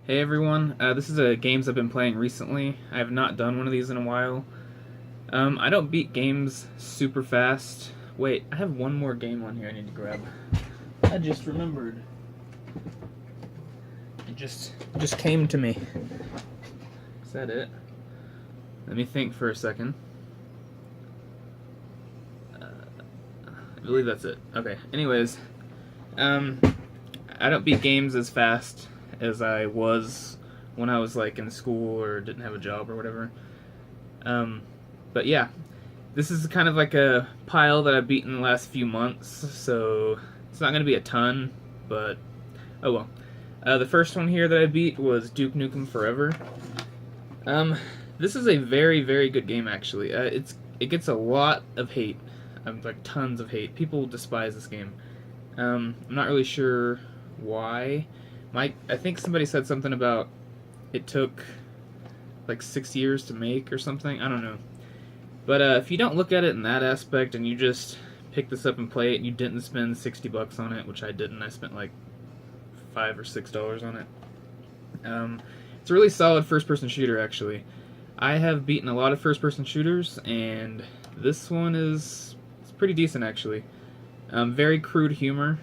Hey everyone, this is a games I've been playing recently. I have not done one of these in a while. I don't beat games super fast. Wait, I have one more game on here I need to grab. I just remembered. It just came to me. Is that it? Let me think for a second. I believe that's it. Okay. Anyways, um, I don't beat games as fast as I was when I was like in school or didn't have a job or whatever. Um, but yeah, this is kind of like a pile that I've beaten in the last few months, so it's not going to be a ton, but oh well. The first one here that I beat was Duke Nukem Forever. Um, this is a very, very good game actually. It gets a lot of hate, like tons of hate. People despise this game. I'm not really sure why. I think somebody said something about it took like 6 years to make or something. I don't know. But if you don't look at it in that aspect and you just pick this up and play it and you didn't spend $60 on it, which I didn't, I spent like $5 or $6 on it. It's a really solid first-person shooter, actually. I have beaten a lot of first-person shooters, and this one is it's pretty decent, actually. Very crude humor,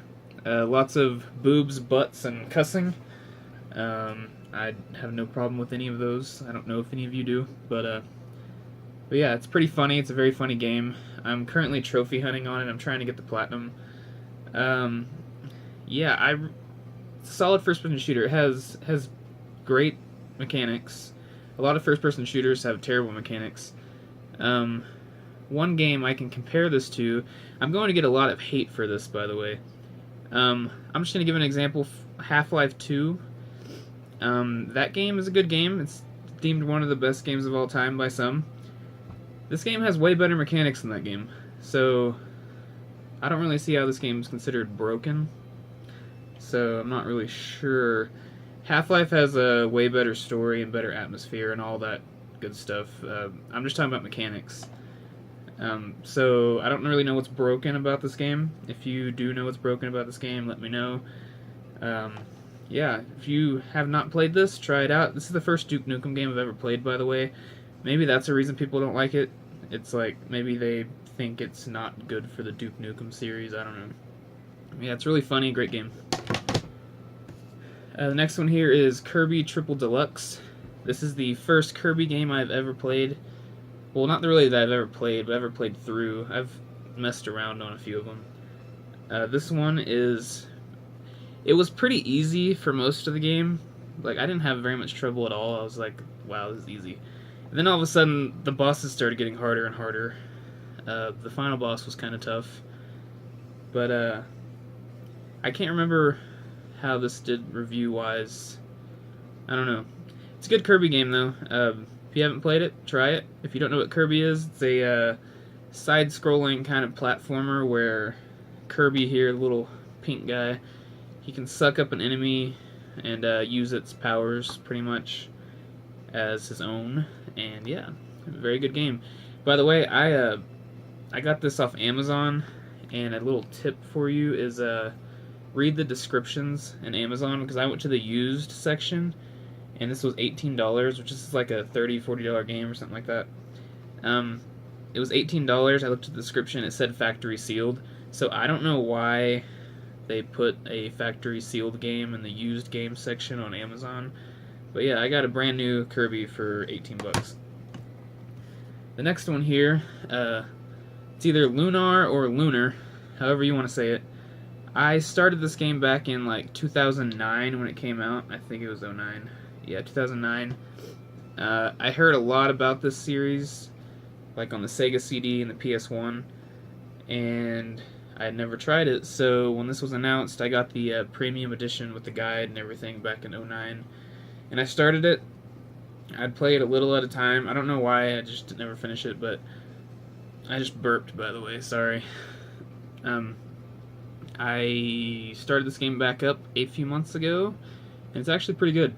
lots of boobs, butts, and cussing. I have no problem with any of those. I don't know if any of you do, but yeah, it's pretty funny. It's a very funny game. I'm currently trophy hunting on it. I'm trying to get the platinum. Um, yeah, it's a solid first-person shooter. It has great mechanics. A lot of first-person shooters have terrible mechanics. One game I can compare this to. I'm going to get a lot of hate for this, by the way. I'm just going to give an example. Half-Life 2. That game is a good game. It's deemed one of the best games of all time by some. This game has way better mechanics than that game, so I don't really see how this game is considered broken. So I'm not really sure. Half-Life has a way better story and better atmosphere and all that good stuff. I'm just talking about mechanics. So I don't really know what's broken about this game. If you do know what's broken about this game, let me know. Yeah, if you have not played this, try it out. This is the first Duke Nukem game I've ever played, by the way. Maybe that's the reason people don't like it. It's like, maybe they think it's not good for the Duke Nukem series, I don't know. Yeah, it's really funny, great game. The next one here is Kirby Triple Deluxe. This is the first Kirby game I've ever played. Well, not really that I've ever played, but I've ever played through. I've messed around on a few of them. This one is... It was pretty easy for most of the game. Like, I didn't have very much trouble at all. I was like, wow, this is easy. And then all of a sudden, the bosses started getting harder and harder. The final boss was kind of tough. But, I can't remember how this did review-wise. I don't know. It's a good Kirby game, though. If you haven't played it, try it. If you don't know what Kirby is, it's a side-scrolling kind of platformer where Kirby here, the little pink guy, he can suck up an enemy and use its powers, pretty much, as his own. And yeah, very good game. By the way, I got this off Amazon, and a little tip for you is read the descriptions in Amazon, because I went to the used section, and this was $18, which is like a $30, $40 game or something like that. It was $18. I looked at the description, it said factory sealed, so I don't know why they put a factory sealed game in the used game section on Amazon. But yeah, I got a brand new Kirby for $18. The next one here, it's either Lunar or Lunar, however you want to say it. I started this game back in like 2009 when it came out. I think it was 09. Yeah, 2009. I heard a lot about this series, like on the Sega CD and the PS1, and I had never tried it, so when this was announced, I got the premium edition with the guide and everything back in 09, and I started it. I'd play it a little at a time. I don't know why, I just never finish it, but I just burped, by the way, sorry. I started this game back up a few months ago, and it's actually pretty good.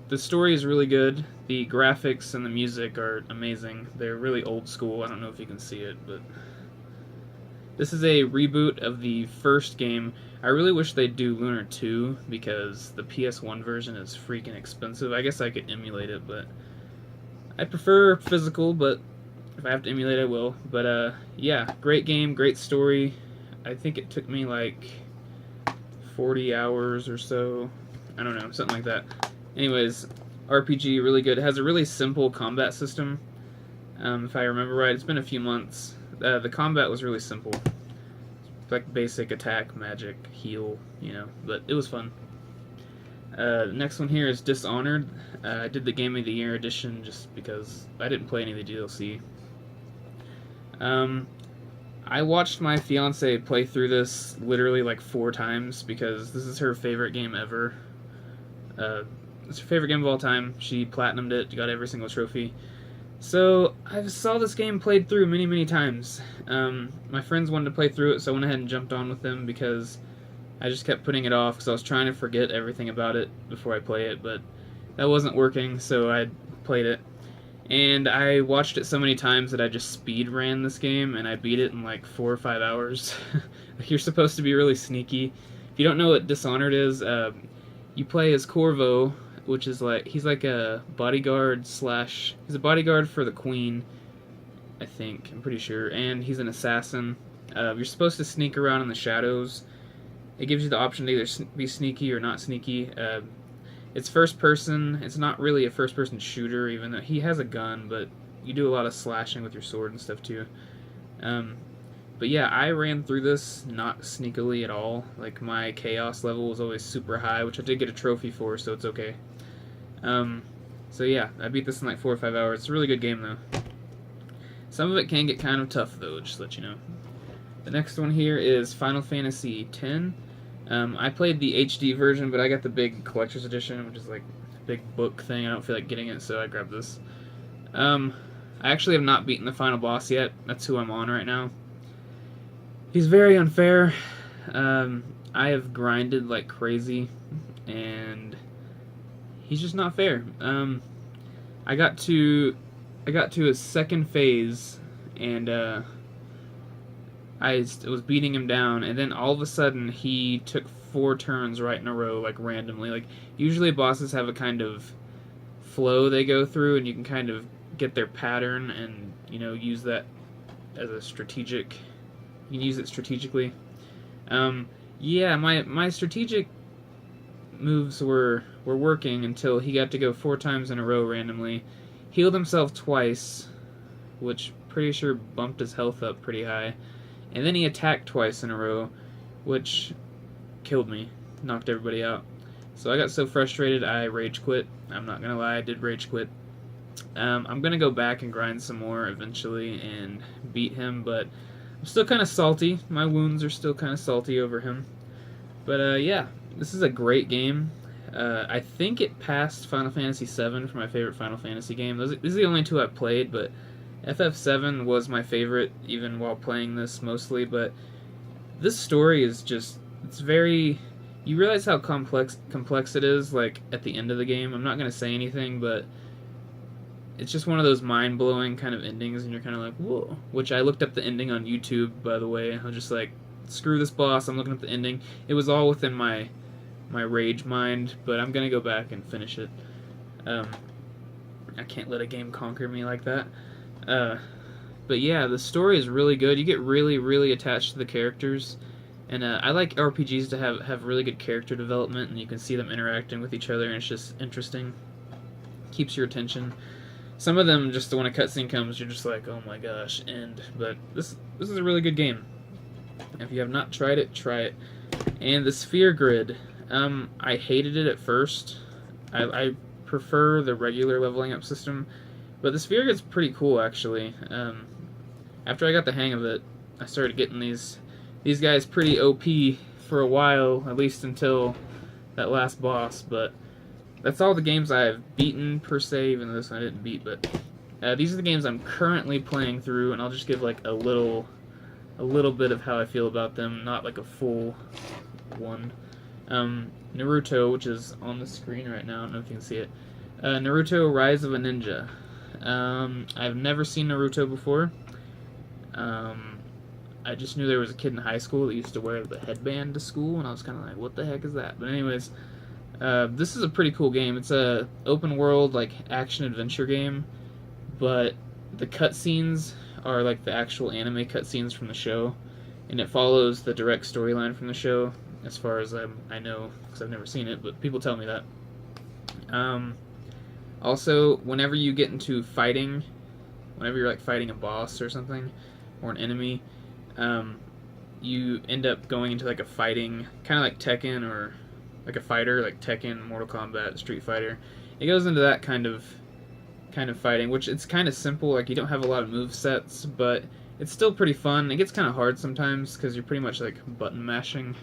The story is really good. The graphics and the music are amazing. They're really old school. I don't know if you can see it, but This is a reboot of the first game. I really wish they'd do Lunar 2 because the PS1 version is freaking expensive. I guess I could emulate it, but I prefer physical, but if I have to emulate, I will. But yeah, great game, great story. I think it took me like 40 hours or so. I don't know, something like that. Anyways, RPG, really good. It has a really simple combat system. If I remember right, it's been a few months. The combat was really simple. Like basic attack, magic, heal, you know, but it was fun. The next one here is Dishonored. I did the Game of the Year edition just because I didn't play any of the DLC. I watched my fiance play through this literally like 4 times because this is her favorite game ever. It's her favorite game of all time. She platinumed it, got every single trophy. So I saw this game played through many, many times. My friends wanted to play through it, so I went ahead and jumped on with them because I just kept putting it off because I was trying to forget everything about it before I play it, but that wasn't working, so I played it. And I watched it so many times that I just speed ran this game, and I beat it in like 4 or 5 hours. Like, you're supposed to be really sneaky. If you don't know what Dishonored is, you play as Corvo, which is like, he's like a bodyguard slash, he's a bodyguard for the queen, I think, I'm pretty sure, and he's an assassin. You're supposed to sneak around in the shadows. It gives you the option to either be sneaky or not sneaky. It's first person. It's not really a first person shooter, even though he has a gun, but you do a lot of slashing with your sword and stuff too. But yeah, I ran through this not sneakily at all. Like, my chaos level was always super high, which I did get a trophy for, so it's okay. So yeah, I beat this in like 4 or 5 hours. It's a really good game though. Some of it can get kind of tough though, just to let you know. The next one here is Final Fantasy X. I played the HD version, but I got the big collector's edition, which is like a big book thing. I don't feel like getting it, so I grabbed this. I actually have not beaten the final boss yet. That's who I'm on right now. He's very unfair. I have grinded like crazy, and he's just not fair. I got to his second phase, and I was beating him down, and then all of a sudden he took 4 turns right in a row, like randomly. Like, usually bosses have a kind of flow they go through, and you can kind of get their pattern and, you know, use that as a strategic. You can use it strategically. Yeah, my strategic moves were working until he got to go 4 times in a row randomly. Healed himself twice, which pretty sure bumped his health up pretty high. And then he attacked twice in a row, which killed me, knocked everybody out. So I got so frustrated, I rage quit. I'm not gonna lie, I did rage quit. I'm gonna go back and grind some more eventually and beat him, but I'm still kind of salty. My wounds are still kind of salty over him. But yeah, this is a great game. I think it passed Final Fantasy VII for my favorite Final Fantasy game. These are the only 2 I've played, but FF7 was my favorite, even while playing this mostly, but this story is just, it's very, you realize how complex it is, like, at the end of the game. I'm not going to say anything, but it's just one of those mind-blowing kind of endings, and you're kind of like, whoa. Which I looked up the ending on YouTube, by the way. I was just like, screw this boss, I'm looking at the ending. It was all within my rage mind, but I'm going to go back and finish it. I can't let a game conquer me like that. But yeah, the story is really good. You get really, really attached to the characters, and I like RPGs to have really good character development, and you can see them interacting with each other, and it's just interesting. Keeps your attention. Some of them, just when a cutscene comes, you're just like, oh my gosh, but this is a really good game. If you have not tried it, try it. And the Sphere Grid, I hated it at first. I prefer the regular leveling up system. But the Sphere Grid's pretty cool, actually. After I got the hang of it, I started getting these guys pretty OP for a while, at least until that last boss. But that's all the games I've beaten, per se, even though this one I didn't beat. But these are the games I'm currently playing through, and I'll just give like a little bit of how I feel about them, not like a full one. Naruto, which is on the screen right now, I don't know if you can see it. Naruto Rise of a Ninja. I've never seen Naruto before. I just knew there was a kid in high school that used to wear the headband to school, and I was kind of like, what the heck is that? But anyways, this is a pretty cool game. It's a open world like action adventure game, but the cutscenes are like the actual anime cutscenes from the show, and it follows the direct storyline from the show, as far as I know, because I've never seen it, but people tell me that. Also, whenever you get into fighting, whenever you're like fighting a boss or something, or an enemy, you end up going into like a fighting, kind of like Tekken, or like a fighter, like Tekken, Mortal Kombat, Street Fighter. It goes into that kind of fighting, which it's kind of simple. Like, you don't have a lot of move sets, but it's still pretty fun. It gets kind of hard sometimes because you're pretty much like button mashing.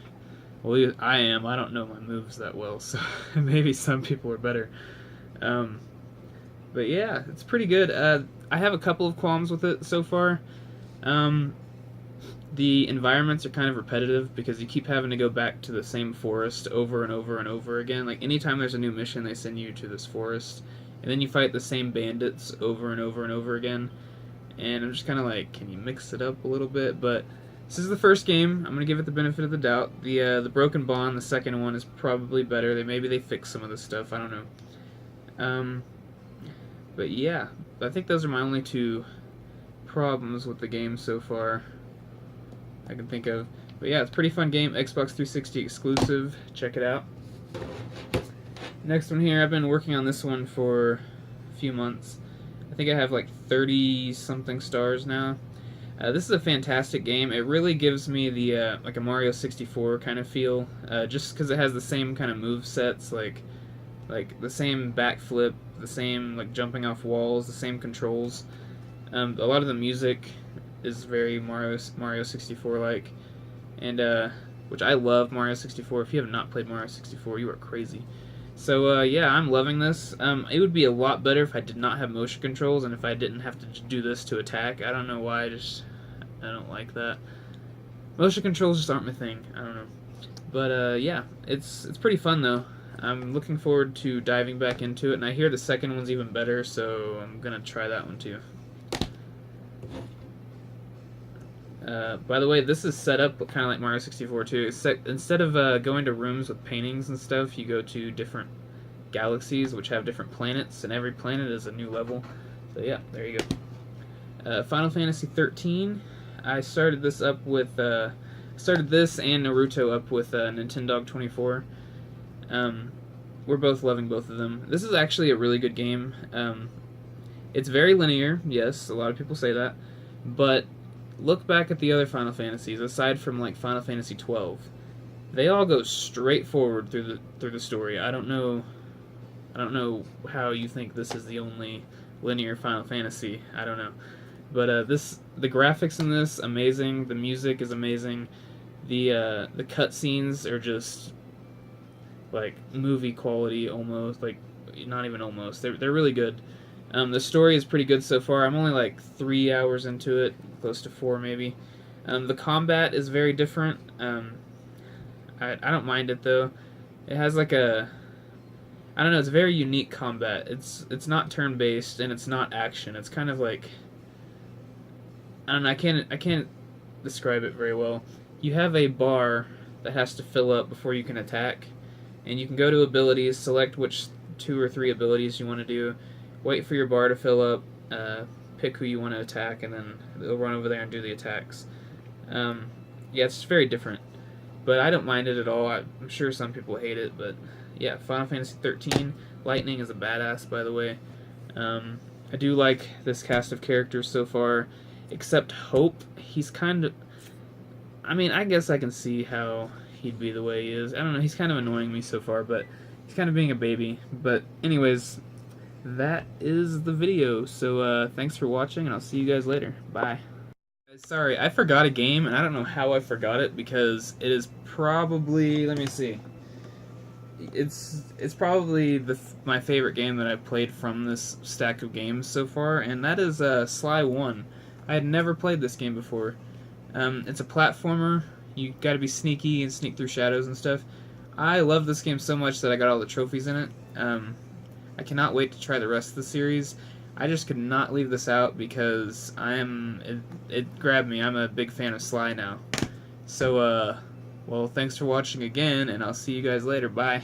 Well, I am. I don't know my moves that well, so maybe some people are better. But yeah, it's pretty good. I have a couple of qualms with it so far. The environments are kind of repetitive because you keep having to go back to the same forest over and over and over again. Like, anytime there's a new mission, they send you to this forest, and then you fight the same bandits over and over and over again. And I'm just kind of like, can you mix it up a little bit? But this is the first game. I'm gonna give it the benefit of the doubt. The Broken Bond, the second one, is probably better. Maybe they fix some of this stuff. I don't know. But yeah, I think those are my only two problems with the game so far I can think of. But yeah, it's a pretty fun game. Xbox 360 exclusive. Check it out. Next one here, I've been working on this one for a few months. I think I have like 30 something stars now. This is a fantastic game. It really gives me the like a Mario 64 kind of feel, just because it has the same kind of move sets, like the same backflip, the same like jumping off walls, the same controls. A lot of the music is very Mario 64 like, and which I love Mario 64. If you have not played Mario 64, you are crazy. So yeah, I'm loving this. It would be a lot better if I did not have motion controls and if I didn't have to do this to attack. I don't know why, I don't like that. Motion controls just aren't my thing. I don't know. But yeah, it's pretty fun though. I'm looking forward to diving back into it, and I hear the second one's even better, so I'm gonna try that one too. By the way, this is set up kind of like Mario 64 too. Instead of going to rooms with paintings and stuff, you go to different galaxies which have different planets, and every planet is a new level. So yeah, there you go. Final Fantasy 13. I started this up with started this and Naruto up with Nintendog 24. We're both loving both of them. This is actually a really good game. It's very linear, yes, a lot of people say that, but look back at the other Final Fantasies, aside from like Final Fantasy 12. They all go straight forward through the story. I don't know how you think this is the only linear Final Fantasy. I don't know. But the graphics in this, amazing. The music is amazing. The cutscenes are just like movie quality almost, like not even almost. They're really good. The story is pretty good so far. I'm only like 3 hours into it, close to 4 maybe. The combat is very different. I don't mind it though. It has like I don't know, it's very unique combat. It's not turn-based and it's not action. It's kind of like, I don't know, I can't describe it very well. You have a bar that has to fill up before you can attack, and you can go to abilities, select which 2 or 3 abilities you want to do, wait for your bar to fill up, pick who you want to attack, and then they'll run over there and do the attacks. Yeah, it's very different, but I don't mind it at all. I'm sure some people hate it, but yeah, Final Fantasy 13. Lightning is a badass, by the way. I do like this cast of characters so far, except Hope. He's kind of, I mean, I guess I can see how he'd be the way he is. I don't know, he's kind of annoying me so far, but he's kind of being a baby. But anyways, that is the video. So thanks for watching, and I'll see you guys later. Bye. Sorry, I forgot a game, and I don't know how I forgot it, because it is probably, let me see. It's probably my favorite game that I've played from this stack of games so far, and that is Sly 1. I had never played this game before. It's a platformer. You gotta be sneaky and sneak through shadows and stuff. I love this game so much that I got all the trophies in it. I cannot wait to try the rest of the series. I just could not leave this out because it grabbed me. I'm a big fan of Sly now. So, well, thanks for watching again, and I'll see you guys later. Bye.